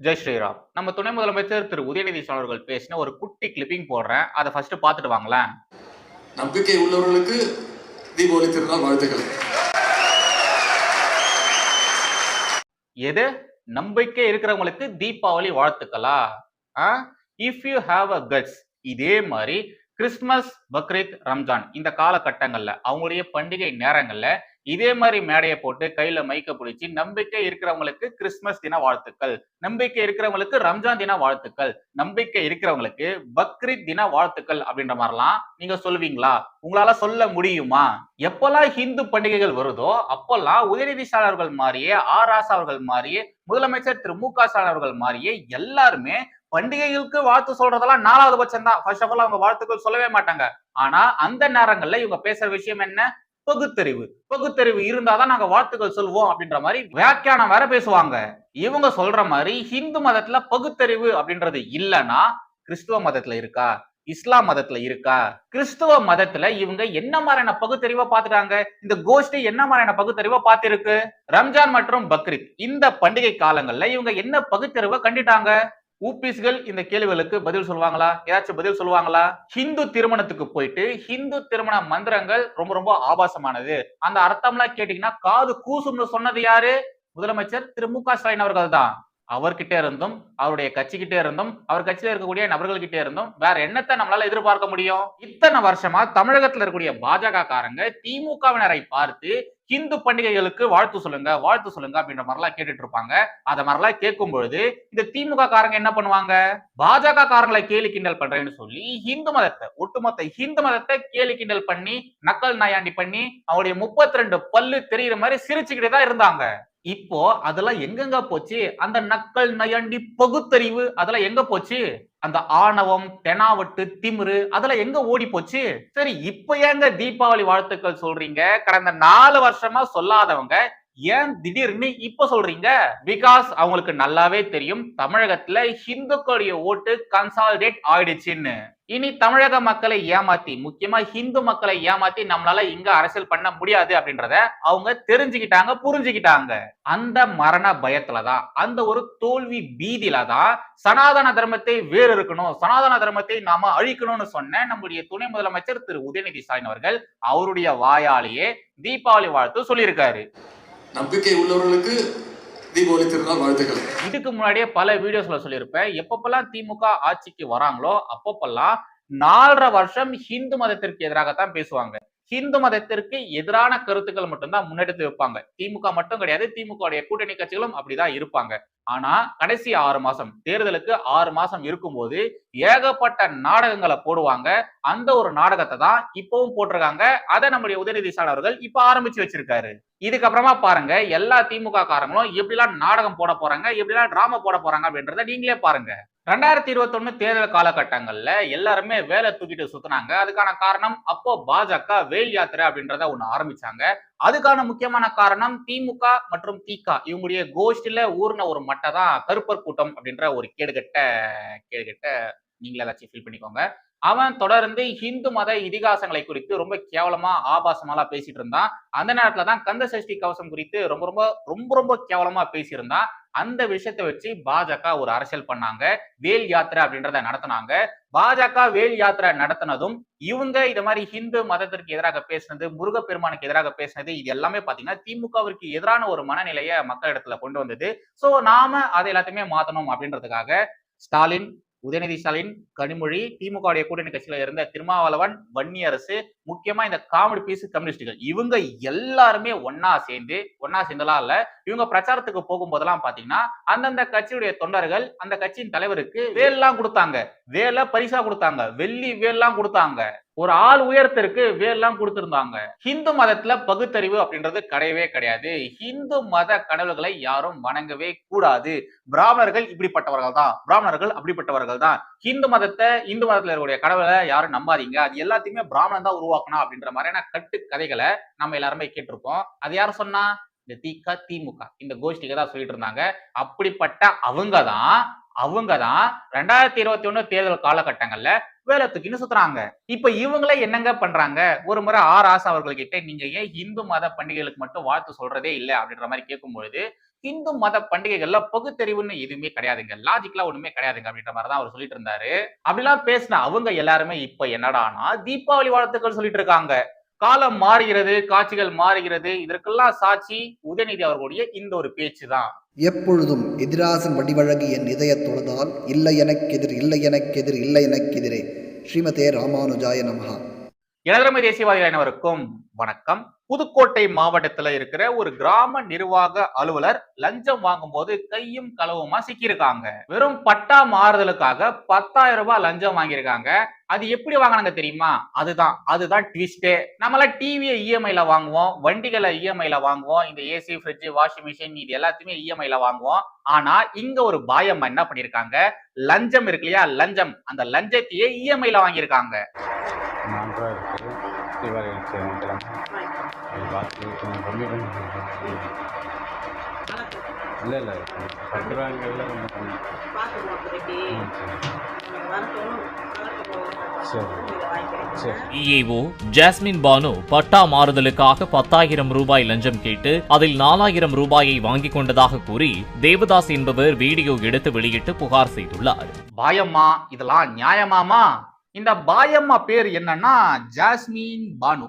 ஜெய் ஸ்ரீராம். நம்ம துணை முதலமைச்சர் திரு உதயநிதி ஸ்டாலின் அவர்கள் பேசின ஒரு குட்டி கிளிப்பிங் போடுறேன். அத ஃபர்ஸ்ட் பார்த்துட்டு வாங்களேன். நம்பிக்கை உள்ளவர்களுக்கு தீபாவளி திருநாள் வாழ்த்துக்கள். எது? நம்பிக்கை இருக்கிறவங்களுக்கு தீபாவளி வாழ்த்துக்களா? If you have a guts, இதே மாதிரி கிறிஸ்துமஸ், பக்ரீத், ரம்ஜான் இந்த காலகட்டங்கள்ல அவங்களுடைய பண்டிகை நேரங்கள்ல இதே மாதிரி மேடையை போட்டு கையில மைக்க பிடிச்சி நம்பிக்கை இருக்கிறவங்களுக்கு கிறிஸ்துமஸ் தின வாழ்த்துக்கள், நம்பிக்கை இருக்கிறவங்களுக்கு ரம்ஜான் தின வாழ்த்துக்கள், நம்பிக்கை இருக்கிறவங்களுக்கு பக்ரீத் தின வாழ்த்துக்கள் அப்படின்ற மாதிரிலாம் நீங்க சொல்வீங்களா? உங்களால சொல்ல முடியுமா? எப்பெல்லாம் ஹிந்து பண்டிகைகள் வருதோ அப்பெல்லாம் உதயநிதி ஸ்டாலின் அவர்கள் மாதிரியே, ஆர் ராசா அவர்கள் மாதிரியே, முதலமைச்சர் திரு மு க ஸ்டாலின் அவர்கள் மாதிரியே எல்லாருமே பண்டிகைகளுக்கு வாழ்த்து சொல்றதெல்லாம் 4வது பட்சம் தான். ஃபர்ஸ்ட் ஆஃப் ஆல் அவங்க வாழ்த்துக்கள் சொல்லவே மாட்டாங்க. ஆனா அந்த நேரங்கள்ல இவங்க பேசுற விஷயம் என்ன? பகுத்தறிவு. பகுத்தறிவு இருந்தாதான் நாங்க வாழ்த்துக்கள் சொல்வோம் அப்படின்ற மாதிரி வியாக்கியானம் வேற பேசுவாங்க. இவங்க சொல்ற மாதிரி ஹிந்து மதத்துல பகுத்தறிவு அப்படின்றது இல்லனா கிறிஸ்துவ மதத்துல இருக்கா? இஸ்லாம் மதத்துல இருக்கா? கிறிஸ்துவ மதத்துல இவங்க என்ன மாதிரியான பகுத்தறிவை பார்த்துட்டாங்க? இந்த கோஷ்டி என்ன மாதிரியான பகுத்தறிவை பார்த்திருக்கு? ரம்ஜான் மற்றும் பக்ரீத் இந்த பண்டிகை காலங்கள்ல இவங்க என்ன பகுத்தறிவை கண்டிட்டாங்க? ஊபிஸ்கள் இந்த கேள்விகளுக்கு பதில் சொல்லுவாங்களா? ஏதாச்சும் பதில் சொல்லுவாங்களா? ஹிந்து திருமணத்துக்கு போயிட்டு ஹிந்து திருமண மந்திரங்கள் ரொம்ப ரொம்ப ஆபாசமானது, அந்த அர்த்தம்லாம் கேட்டீங்கன்னா காது கூசும்னு சொன்னது யாரு? முதலமைச்சர் திரு மு க ஸ்டாலின் அவர்கள் தான். அவர்கிட்ட இருந்தும், அவருடைய கட்சிகிட்ட இருந்தும், அவர் கட்சியில இருக்கக்கூடிய நபர்கள்கிட்ட இருந்தும் வேற என்னத்தை நம்மளால எதிர்பார்க்க முடியும்? இத்தனை வருஷமா தமிழகத்துல இருக்கக்கூடிய பாஜக காரங்க திமுகவினரை பார்த்து ஹிந்து பண்டிகைகளுக்கு வாழ்த்து சொல்லுங்க, வாழ்த்து சொல்லுங்க அப்படின்ற மாதிரிலாம் கேட்டுட்டு இருப்பாங்க. அத மாதிரிலாம் கேட்கும் பொழுது இந்த திமுக காரங்க என்ன பண்ணுவாங்க? பாஜக காரங்களை கேலி கிண்டல் பண்றேன்னு சொல்லி ஹிந்து மதத்தை, ஒட்டுமொத்த ஹிந்து மதத்தை கேலி கிண்டல் பண்ணி, நக்கல் நயாண்டி பண்ணி, அவருடைய 32 பல்லு தெரியுற மாதிரி சிரிச்சுக்கிட்டே தான் இருந்தாங்க. இப்போ அதெல்லாம் எங்கெங்க போச்சு? அந்த நக்கல் நயாண்டி பகுத்தறிவு அதெல்லாம் எங்க போச்சு? அந்த ஆணவம், தெனாவட்டு, திமிரு அதெல்லாம் எங்க ஓடி போச்சு? சரி, இப்ப ஏங்க தீபாவளி வாழ்த்துக்கள் சொல்றீங்க? கடந்த 4 வருஷமா சொல்லாதவங்க ஏன் திடீர்னு இப்ப சொல்றீங்க? பிகாஸ் அவங்களுக்கு நல்லாவே தெரியும் தமிழகத்துல ஹிந்துக்களுடைய ஓட்டு கன்சாலிடேட் ஆயிடுச்சுன்னு. இனி தமிழக மக்களை ஏமாத்தி, முக்கியமா ஹிந்து மக்களை ஏமாத்தி நம்மளால இங்க அரசியல் பண்ண முடியாது அப்படின்றத அவங்க தெரிஞ்சுக்கிட்டாங்க, புரிஞ்சுக்கிட்டாங்க. அந்த மரண பயத்துலதான், அந்த ஒரு தோல்வி பீதியில தான் சனாதன தர்மத்தை வேறு இருக்கணும், சனாதன தர்மத்தை நாம அழிக்கணும்னு சொன்ன நம்முடைய துணை முதலமைச்சர் திரு உதயநிதி ஸ்டாலின் அவர்கள் அவருடைய வாயாலேயே தீபாவளி வாழ்த்து சொல்லியிருக்காரு. நம்பிக்கை உள்ளவர்களுக்கு தீபாவளி திருநாள் வாழ்த்துக்கள். இதுக்கு முன்னாடியே பல வீடியோஸ்ல சொல்லியிருப்பேன். எப்பப்பெல்லாம் திமுக ஆட்சிக்கு வராங்களோ அப்பப்பெல்லாம் 4.5 வருஷம் ஹிந்து மதத்திற்கு எதிராகத்தான் பேசுவாங்க. ஹிந்து மதத்திற்கு எதிரான கருத்துக்கள் மட்டும்தான் முன்னெடுத்து வைப்பாங்க. திமுக மட்டும் கிடையாது, திமுக கூட்டணி கட்சிகளும் அப்படிதான் இருப்பாங்க. ஆனா கடைசி 6 மாசம், தேர்தலுக்கு 6 மாசம் இருக்கும்போது ஏகப்பட்ட நாடகங்களை போடுவாங்க. அந்த ஒரு நாடகத்தை தான் இப்பவும் போட்டிருக்காங்க. அதை நம்முடைய உதயநிதி ஸ்டாலின் அவர்கள் இப்ப ஆரம்பிச்சு வச்சிருக்காரு. இதுக்கப்புறமா பாருங்க, எல்லா திமுக காரங்களும் எப்படிலாம் நாடகம் போட போறாங்க, எப்படிலாம் டிராமா போட போறாங்க அப்படின்றத நீங்களே பாருங்க. 2021 தேர்தல் காலகட்டங்கள்ல எல்லாருமே வேலை தூக்கிட்டு சுத்தினாங்க. அதுக்கான காரணம் அப்போ பாஜக வேல் யாத்திரை அப்படின்றத ஒண்ணு ஆரம்பிச்சாங்க. அதுக்கான முக்கியமான காரணம் திமுக மற்றும் திக இவங்களுடைய கோஷ்டில ஊர்ன ஒரு மட்டை தான் கருப்பர் கூட்டம் அப்படின்ற ஒரு கேடுகட்ட நீங்களே ஏதாச்சும் ஃபீல் பண்ணிக்கோங்க. அவன் தொடர்ந்து ஹிந்து மத இதிகாசங்களை குறித்து ரொம்ப கேவலமா ஆபாசமாலாம் பேசிட்டு இருந்தான். அந்த நேரத்துல தான் கந்த சஷ்டி கவசம் குறித்து ரொம்ப ரொம்ப ரொம்ப ரொம்ப கேவலமா பேசியிருந்தான். அந்த விஷயத்தை வச்சு பாஜக ஒரு அரசியல் பண்ணாங்க. வேல் யாத்திரை அப்படின்றத நடத்தினாங்க. பாஜக வேல் யாத்திரை நடத்தினதும் இவங்க இது மாதிரி ஹிந்து மதத்திற்கு எதிராக பேசினது, முருகப்பெருமானுக்கு எதிராக பேசினது, இது எல்லாமே பாத்தீங்கன்னா திமுகவிற்கு எதிரான ஒரு மனநிலையை மக்களிடத்துல கொண்டு வந்தது. சோ நாம அதை எல்லாத்தையுமே மாத்தணும் அப்படின்றதுக்காக ஸ்டாலின், உதயநிதி ஸ்டாலின், கனிமொழி, திமுக கூட்டணி கட்சியில இருந்த திருமாவளவன், வன்னியரசு, முக்கியமா இந்த காமெடி பீஸ் கம்யூனிஸ்டுகள் இவங்க எல்லாருமே ஒன்னா சேர்ந்தலாம் இல்ல, இவங்க பிரச்சாரத்துக்கு போகும்போதெல்லாம் பாத்தீங்கன்னா அந்தந்த கட்சியுடைய தொண்டர்கள் அந்த கட்சியின் தலைவருக்கு வேல்லாம் கொடுத்தாங்க, வேலை பரிசா கொடுத்தாங்க, வெள்ளி வேல்லாம் கொடுத்தாங்க, ஒரு ஆள் உயரத்திற்கு வேல்லாம் கொடுத்திருந்தாங்க. ஹிந்து மதத்துல பகுத்தறிவு அப்படின்றது கிடையவே கிடையாது. ஹிந்து மத கடவுள்களை யாரும் வணங்கவே கூடாது. பிராமணர்கள் இப்படிப்பட்டவர்கள் தான், பிராமணர்கள் அப்படிப்பட்டவர்கள் தான். இந்து மதத்துல இருக்கக்கூடிய கடவுளை யாரும் நம்பாதீங்க, அது எல்லாத்தையுமே பிராமணன் தான் உருவாக்கணும் அப்படின்ற மாதிரியான கட்டு கதைகளை நம்ம எல்லாருமே கேட்டிருப்போம். அது யாரும் சொன்னா? இந்த திமுக இந்த கோஷ்டிக்கு தான் சொல்லிட்டு இருந்தாங்க. அப்படிப்பட்ட அவங்கதான் 2021 தேர்தல் காலகட்டங்கள்ல வேலை தூக்கின்னு சுத்துறாங்க. இப்ப இவங்களே என்னங்க பண்றாங்க? ஒரு முறை ஆர் ராசா அவர்கள் கிட்ட நீங்க ஏன் இந்து மத பண்டிகைகளுக்கு மட்டும் வாழ்த்து சொல்றதே இல்லை அப்படின்ற மாதிரி கேட்கும் பொழுது இந்து மத பண்டிகைகள்ல பகுத்தறிவுன்னு எதுவுமே கிடையாதுங்க, லாஜிக்கலா ஒண்ணுமே கிடையாதுங்க அப்படின்ற மாதிரி தான் அவர் சொல்லிட்டு இருந்தாரு. அப்படிலாம் பேசின அவங்க எல்லாருமே இப்ப என்னடானா தீபாவளி வாழ்த்துக்கள் சொல்லிட்டு இருக்காங்க. காலம் மாறுகிறது, காட்சிகள் மாறுகிறது. இதற்கெல்லாம் சாட்சி உதயநிதி அவர்களுடைய இந்த ஒரு பேச்சு தான். எப்பொழுதும் எதிராசன் வடிவழகு என் இதயத் தொழுதால் இல்லை எனக்கெதிர் இல்லை எனக்கெதிர் இல்லை எனக்கெதிரே. ஸ்ரீமதே ராமானுஜாய நமஹா. எனதருமை தேசியவாதிகள் அனைவருக்கும் வணக்கம். புதுக்கோட்டை மாவட்டத்துல இருக்கிற ஒரு கிராம நிர்வாக அலுவலர் லஞ்சம் வாங்கும் போது கையும் களவுமா சிக்கியிருக்காங்க. வெறும் பட்டா மாறுதலுக்காக 10,000 ரூபாய் லஞ்சம் வாங்கியிருக்காங்க. அது எப்படி வாங்கினாங்க தெரியுமா? அதுதான் ட்விஸ்டே. நம்மள டிவியை இஎம்ஐல வாங்குவோம், வண்டிகளை இஎம்ஐல வாங்குவோம், இந்த ஏசி, ஃப்ரிட்ஜ், வாஷிங் மிஷின் இது எல்லாத்தையுமே இஎம்ஐல வாங்குவோம். ஆனா இங்க ஒரு பாயம்மா என்ன பண்ணிருக்காங்க, லஞ்சம் இருக்கு இல்லையா, லஞ்சம், அந்த லஞ்சத்தையே இஎம்ஐல வாங்கியிருக்காங்க. இல்லை இல்லை கட்டுறாங்கல்ல கொஞ்சம் கம்மி. இஏஓ ஜாஸ்மின் பானு பட்டா மாறுதலுக்காக 10,000 ரூபாய் லஞ்சம் கேட்டு அதில் 4,000 ரூபாயை வாங்கிக் கொண்டதாக கூறி தேவதாஸ் என்பவர் வீடியோ எடுத்து வெளியிட்டு புகார் செய்துள்ளார். பாயம்மா, இதெல்லாம் நியாயமாமா? இந்த பாயம்மா பேர் என்னன்னா ஜாஸ்மின் பானு.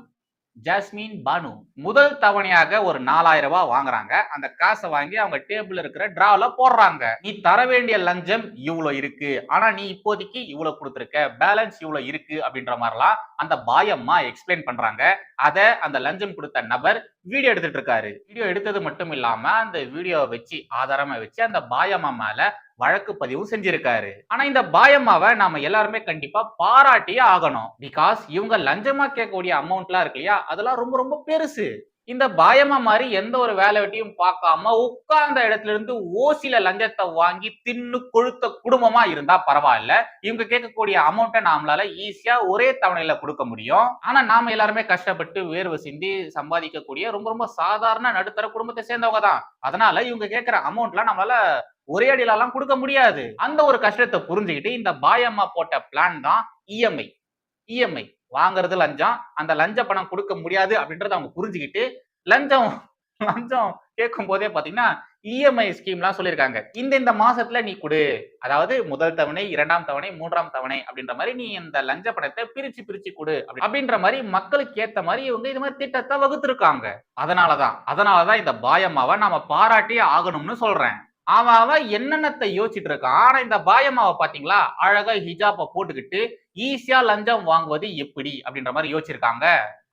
ஜாஸ்மின் பானு முதல் தவணையாக ஒரு 4,000 ரூபாய் வாங்குறாங்க. அந்த காசை வாங்கி அவங்க டேபிள் இருக்கிற டிராவ்ல போடுறாங்க. நீ தர வேண்டிய லஞ்சம் இவ்வளவு இருக்கு, ஆனா நீ இப்போதைக்கு இவ்வளவு கொடுத்திருக்க, பேலன்ஸ் இவ்வளவு இருக்கு அப்படின்ற மாதிரிலாம் அந்த பாயம்மா எக்ஸ்பிளைன் பண்றாங்க. அத அந்த லஞ்சம் கொடுத்த நபர் வீடியோ எடுத்துட்டு இருக்காரு. வீடியோ எடுத்தது மட்டும் இல்லாம அந்த வீடியோவை வச்சு ஆதாரமா வச்சு அந்த பாயம்மா மேல வழக்கு பதிவு செஞ்சிருக்காரு. ஆனா இந்த பாயம்மாவை நாம எல்லாருமே கண்டிப்பா பாராட்டியே ஆகணும். பிகாஸ் இவங்க லஞ்சமா கேட்கக்கூடிய அமௌண்ட்லாம் இருக்கு இல்லையா, அதெல்லாம் ரொம்ப ரொம்ப பெருசு. இந்த பாயம்மா மாதிரி எந்த ஒரு வேலை வெட்டியும் பார்க்காம உட்கார்ந்த இடத்துல இருந்து ஓசில லஞ்சத்தை வாங்கி தின்னு கொழுத்த குடும்பமா இருந்தா பரவாயில்ல. இவங்க கேட்கக்கூடிய அமௌண்ட்டை நாமளால ஈஸியா ஒரே தவணையில கொடுக்க முடியும். ஆனா நாம எல்லாருமே கஷ்டப்பட்டு வேர்வை சிந்தி சம்பாதிக்கக்கூடிய ரொம்ப ரொம்ப சாதாரண நடுத்தர குடும்பத்தை சேர்ந்தவங்க தான். அதனால இவங்க கேட்கிற அமௌண்ட்லாம் நம்மளால ஒரே அடியிலாம் கொடுக்க முடியாது. அந்த ஒரு கஷ்டத்தை புரிஞ்சுக்கிட்டு இந்த பாயம்மா போட்ட பிளான் தான் இஎம்ஐ. இஎம்ஐ வாங்குறது லஞ்சம், அந்த லஞ்ச பணம் கொடுக்க முடியாது அப்படின்றத அவங்க புரிஞ்சுக்கிட்டு லஞ்சம் லஞ்சம் கேட்கும் போதே பாத்தீங்கன்னா இஎம்ஐ ஸ்கீம்லாம் சொல்லியிருக்காங்க. இந்த மாசத்துல நீ கொடு, அதாவது முதல் தவணை, 2ஆம் தவணை, 3ஆம் தவணை அப்படின்ற மாதிரி நீ இந்த லஞ்ச பணத்தை பிரிச்சு கொடு அப்படின்ற மாதிரி மக்களுக்கு ஏத்த மாதிரி இவங்க இது மாதிரி திட்டத்தை வகுத்திருக்காங்க. அதனாலதான் இந்த பாயம்மாவை நாம பாராட்டியே ஆகணும்னு சொல்றேன். அவன் என்னென்னத்தை யோசிச்சுட்டு இருக்கான். ஆனா இந்த பாயம்மாவை பாத்தீங்களா, அழகா ஹிஜாப்பை போட்டுக்கிட்டு ஈஸியா லஞ்சம் வாங்குவது எப்படி அப்படின்ற மாதிரி யோசிச்சிருக்காங்க.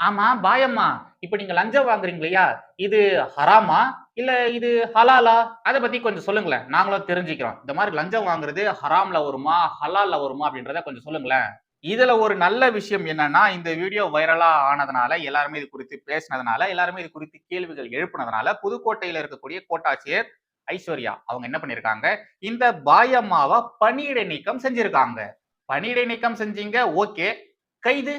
ஆமா பாயம்மா, இப்ப நீங்க லஞ்சம் வாங்குறீங்க இல்லையா, இது ஹராமா இல்ல இது ஹலாலா? அதை பத்தி கொஞ்சம் சொல்லுங்களேன், நாங்களும் தெரிஞ்சுக்கிறோம். இந்த மாதிரி லஞ்சம் வாங்குறது ஹராம்ல வருமா ஹலால்ல வருமா அப்படின்றத கொஞ்சம் சொல்லுங்களேன். இதுல ஒரு நல்ல விஷயம் என்னன்னா, இந்த வீடியோ வைரலா ஆனதுனால, எல்லாருமே இது குறித்து பேசினதுனால, எல்லாருமே இது குறித்து கேள்விகள் எழுப்புனதுனால புதுக்கோட்டையில இருக்கக்கூடிய கோட்டாட்சியர் ஐஸ்வர்யா அவங்க என்ன பண்ணிருக்காங்க, இந்த பாயம்மாவை பணியிடை நீக்கம் செஞ்சிருக்காங்க. பணியிடை நீக்கம் செஞ்சீங்க, ஓகே. கைது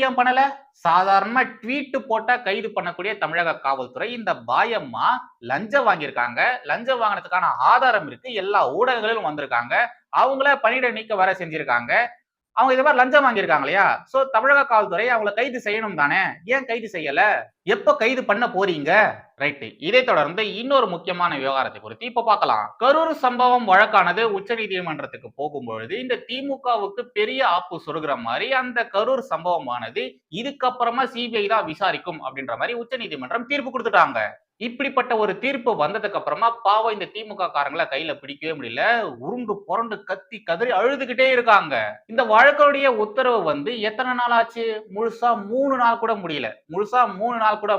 ஏன் பண்ணல? சாதாரணமா ட்வீட் போட்டா கைது பண்ணக்கூடிய தமிழக காவல்துறை இந்த பாயம்மா லஞ்சம் வாங்கியிருக்காங்க, லஞ்சம் வாங்கினதுக்கான ஆதாரம் இருக்கு, எல்லா ஊடகங்களிலும் வந்திருக்காங்க, அவங்கள பணியிடை நீக்க வர செஞ்சிருக்காங்க. அவங்க இது மாதிரி லஞ்சம் வாங்கியிருக்காங்க இல்லையா, சோ தமிழக காவல்துறை அவங்களை கைது செய்யணும் தானே, ஏன் கைது செய்யல? எப்ப கைது பண்ண போறீங்க? ரைட். இதை தொடர்ந்து இன்னொரு முக்கியமான விவகாரத்தை குறித்து இப்ப பார்க்கலாம். கரூர் சம்பவம் வழக்கானது உச்ச நீதிமன்றத்துக்கு போகும்பொழுது இந்த திமுகவுக்கு பெரிய ஆப்பு சொருகிற மாதிரி அந்த கரூர் சம்பவமானது இதுக்கப்புறமா சிபிஐ தான் விசாரிக்கும் அப்படின்ற மாதிரி உச்ச நீதிமன்றம் தீர்ப்பு கொடுத்துட்டாங்க. இப்படிப்பட்ட ஒரு தீர்ப்பு வந்ததுக்கு அப்புறமா பாவம் இந்த திமுக காரங்களை கையில பிடிக்கவே முடியல, உருண்டு புரண்டு கத்தி கதறி அழுதுகிட்டே இருக்காங்க. இந்த வழக்குடைய உத்தரவு வந்து எத்தனை நாள் ஆச்சு? முழுசா 3 நாள் கூட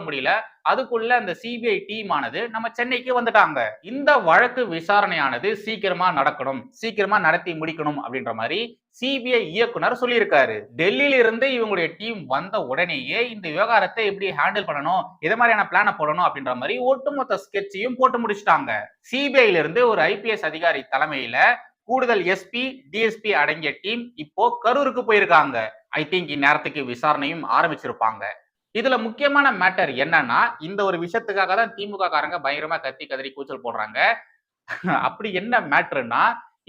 முடியல. அதுக்குள்ள அந்த சிபிஐ டீம் ஆனது நம்ம சென்னைக்கு வந்துட்டாங்க. இந்த வழக்கு விசாரணையானது சீக்கிரமா நடக்கணும், சீக்கிரமா நடத்தி முடிக்கணும் அப்படின்ற மாதிரி சிபிஐ இயக்குனர் சொல்லியிருக்காரு. டெல்லியில இருந்து இவங்களுடைய டீம் வந்த உடனேயே இந்த விவகாரத்தை எப்படி ஹேண்டில் பண்ணணும், எது மாதிரியான பிளான போடணும் அப்படின்ற மாதிரி ஒட்டுமொத்த ஸ்கெட்சையும் போட்டு முடிச்சிட்டாங்க. சிபிஐல இருந்து ஒரு ஐபிஎஸ் அதிகாரி தலைமையில கூடுதல் எஸ்பி, டிஎஸ்பி அடங்கிய டீம் இப்போ கரூருக்கு போயிருக்காங்க. ஐ திங்க் இந்நேரத்துக்கு விசாரணையும் ஆரம்பிச்சிருப்பாங்க. இதுல முக்கியமான மேட்டர் என்னன்னா, இந்த ஒரு விஷயத்துக்காக தான் திமுக காரங்க பயங்கரமா கத்தி கதறி கூச்சல் போடுறாங்க. அப்படி என்ன மேட்டர்னா,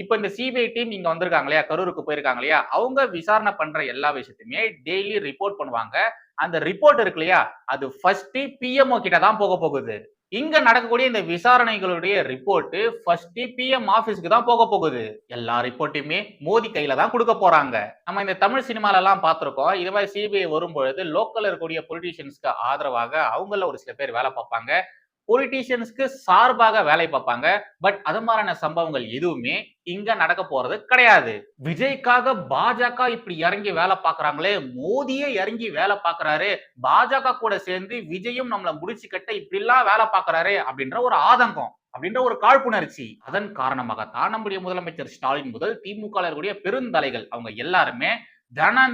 இப்ப இந்த சிபிஐ டீம் இங்க வந்திருக்காங்க இல்லையா, கரூருக்கு போயிருக்காங்க இல்லையா, அவங்க விசாரணை பண்ற எல்லா விஷயத்தையுமே டெய்லி ரிப்போர்ட் பண்ணுவாங்க. அந்த ரிப்போர்ட் இருக்கு இல்லையா, அது ஃபர்ஸ்ட் பிஎம்ஓ கிட்ட தான் போக போகுது. இங்க நடக்கக்கூடிய இந்த விசாரணைகளுடைய ரிப்போர்ட் ஃபர்ஸ்ட் பிஎம் ஆபீஸ்க்கு தான் போக போகுது. எல்லா ரிப்போர்ட்டையுமே மோடி கையில தான் கொடுக்க போறாங்க. நம்ம இந்த தமிழ் சினிமால எல்லாம் பார்த்திருக்கோம். இது மாதிரி சிபிஐ வரும்பொழுது லோக்கல்ல இருக்கக்கூடிய பொலிட்டீஷியன்ஸ்க்கு ஆதரவாக அவங்கள ஒரு சில பேர் வேலை பார்ப்பாங்க. பொலிட்டீஷியன்ஸ்க்கு சார்பாக வேலை பார்ப்பாங்க. பட் அது மாதிரியான சம்பவங்கள் எதுவுமே இங்க நடக்க போறது கிடையாது. விஜய்க்காக பாஜக இப்படி இறங்கி வேலை பார்க்கறாங்களே, மோடியே இறங்கி வேலை பார்க்கறாரு, பாஜக கூட சேர்ந்து விஜயும் நம்மள முடிச்சு கட்ட இப்படி எல்லாம் வேலை பார்க்கறாரு அப்படின்ற ஒரு ஆதங்கம், அப்படின்ற ஒரு காழ்ப்புணர்ச்சி. அதன் காரணமாகத்தான் நம்முடைய முதலமைச்சர் ஸ்டாலின் முதல் திமுக இருக்கக்கூடிய பெருந்தலைகள் அவங்க எல்லாருமே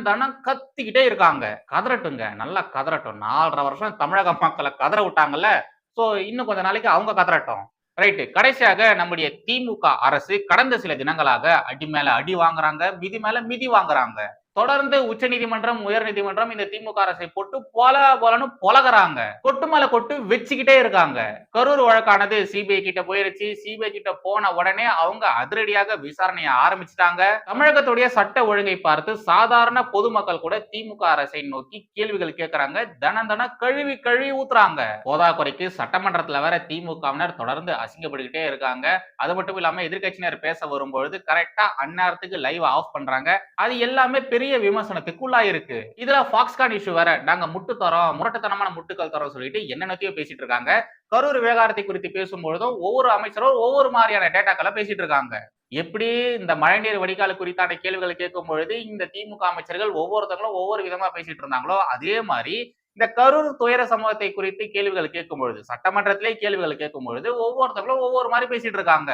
தினம் கத்திக்கிட்டே இருக்காங்க. கதறட்டுங்க, நல்லா கதறட்டும். 4.5 வருஷம் தமிழக மக்களை கதற விட்டாங்கல்ல, சோ இன்னும் கொஞ்ச நாளைக்கு அவங்க கதறட்டும். ரைட். கடைசியாக நம்முடைய திமுக அரசு கடந்த சில தினங்களாக அடி மேல அடி வாங்குறாங்க, மிதி மேல மிதி வாங்குறாங்க. தொடர்ந்து உச்சநீதிமன்றம், உயர்நீதிமன்றம் இந்த திமுக அரசை போட்டு போலன்னு பொலகறாங்க. கொட்டு மேல கொட்டு வச்சுக்கிட்டே இருக்காங்க. கரூர் வழக்கானது சிபிஐ கிட்ட போயிருச்சு. சிபிஐ கிட்ட போன உடனே அவங்க அதிரடியாக விசாரணையை ஆரம்பிச்சிட்டாங்க. தமிழகத்துடைய சட்ட ஒழுங்கை பார்த்து சாதாரண பொதுமக்கள் கூட திமுக அரசை நோக்கி கேள்விகள் கேட்கறாங்க. தினம் கழுவி கழுவி ஊத்துறாங்க. போதாக்குறைக்கு சட்டமன்றத்துல வேற திமுகவினர் தொடர்ந்து அசிங்கப்பட்டுக்கிட்டே இருக்காங்க. அது மட்டும் இல்லாம எதிர்க்கட்சியினர் பேச வரும்பொழுது கரெக்டா அந்நேரத்துக்கு லைவ் ஆஃப் பண்றாங்க. அது எல்லாமே பெரிய விமர்சனத்துக்குள்ளா இருக்கு. இதுல ஃபாக்ஸ்கான் இஷ்யூ வேற, நாங்க முட்டு தரோம், முரட்டுத்தனமான முட்டுக்கள் தரோம் சொல்லிட்டு என்னென்னத்தையோ பேசிட்டு இருக்காங்க. கரூர் விவகாரத்தை குறித்து பேசும்பொழுதும் ஒவ்வொரு அமைச்சரும் ஒவ்வொரு மாதிரியான டேட்டாக்களை பேசிட்டு இருக்காங்க. எப்படி இந்த மழைநீர் வடிகால் குறித்தான கேள்விகளை கேட்கும் பொழுது இந்த திமுக அமைச்சர்கள் ஒவ்வொருத்தங்களும் ஒவ்வொரு விதமா பேசிட்டு இருந்தாங்களோ, அதே மாதிரி இந்த கரூர் துயர சமூகத்தை குறித்து கேள்விகள் கேட்கும் பொழுது, சட்டமன்றத்திலே கேள்விகள் கேட்கும் பொழுது ஒவ்வொருத்தங்களும் ஒவ்வொரு மாதிரி பேசிட்டு இருக்காங்க.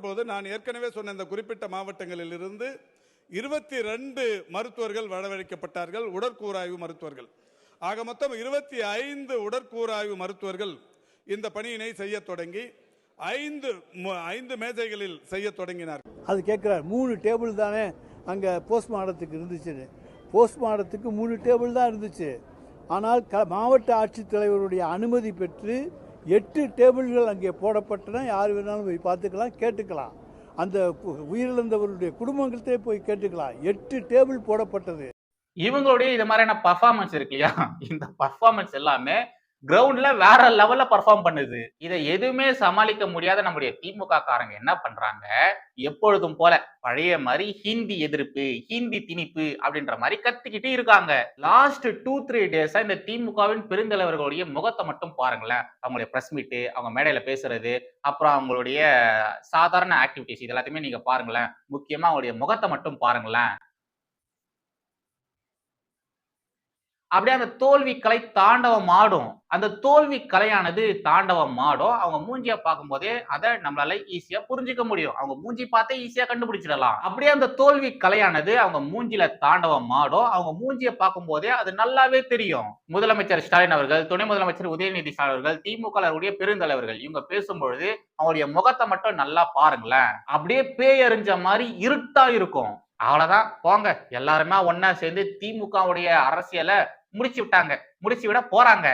போது நான் ஏற்கனவே சொன்ன இந்த குறிப்பிட்ட மாவட்டங்களில் இருந்து 22 மருத்துவர்கள் வரவழைக்கப்பட்டார்கள், உடற்கூறாய்வு மருத்துவர்கள். ஆக மொத்தம் 25 உடற்கூறாய்வு மருத்துவர்கள் இந்த பணியினை செய்ய தொடங்கி 5 மேஜைகளில் செய்ய தொடங்கினார். அது கேட்கிறார், 3 டேபிள் தானே அங்கே போஸ்ட்மார்ட்டத்துக்கு இருந்துச்சு. போஸ்ட்மார்ட்டத்துக்கு 3 டேபிள் தான் இருந்துச்சு. ஆனால் மாவட்ட ஆட்சித்தலைவருடைய அனுமதி பெற்று 8 டேபிள்கள் அங்கே போடப்பட்டன. யார் வேணாலும் போய் பார்த்துக்கலாம், கேட்டுக்கலாம். அந்த உயிரிழந்தவருடைய குடும்பங்கள்கிட்டே போய் கேட்டுக்கலாம். 8 டேபிள் போடப்பட்டது. இவங்களுடைய இது மாதிரியான பர்ஃபார்மன்ஸ் இருக்கு இல்லையா, இந்த பர்ஃபார்மன்ஸ் எல்லாமே கிரவுண்ட்ல வேற லெவல்ல பர்ஃபார்ம் பண்ணுது. இதை எதுவுமே சமாளிக்க முடியாத நம்முடைய திமுக காரங்க என்ன பண்றாங்க, எப்பொழுதும் போல பழைய மாதிரி ஹிந்தி எதிர்ப்பு, ஹிந்தி திணிப்பு அப்படின்ற மாதிரி கத்திக்கிட்டு இருக்காங்க. லாஸ்ட் 2-3 டேஸா இந்த திமுகவின் பெருந்தலைவர்களுடைய முகத்தை மட்டும் பாருங்களேன். அவங்களுடைய பிரஸ் மீட், அவங்க மேடையில பேசுறது, அப்புறம் அவங்களுடைய சாதாரண ஆக்டிவிட்டிஸ், இது எல்லாத்தையுமே நீங்க பாருங்களேன். முக்கியமா அவங்களுடைய முகத்தை மட்டும் பாருங்களேன். அப்படியே அந்த தோல்வி கலை தாண்டவம் ஆடும். அந்த தோல்வி கலையானது தாண்டவம் ஆடும். அவங்க மூஞ்சிய பார்க்கும் போதே அதை நம்மளால ஈஸியா புரிஞ்சுக்க முடியும். அவங்க மூஞ்சி பார்த்தே ஈஸியா கண்டுபிடிச்சிடலாம். அப்படியே அந்த தோல்வி கலையானது அவங்க மூஞ்சில தாண்டவம் ஆடும். அவங்க மூஞ்சிய பார்க்கும் போதே அது நல்லாவே தெரியும். முதலமைச்சர் ஸ்டாலின் அவர்கள், துணை முதலமைச்சர் உதயநிதி ஸ்டாலின் அவர்கள், திமுக பெருந்தலைவர்கள் இவங்க பேசும்பொழுது அவங்களுடைய முகத்தை மட்டும் நல்லா பாருங்களேன். அப்படியே பேய் அறிஞ்ச மாதிரி இருட்டா இருக்கும். அவ்வளவுதான், போங்க. எல்லாருமே ஒன்னா சேர்ந்து திமுகவுடைய அரசியலை முடிச்சு விட்டாங்க, முடிச்சு விட போறாங்க.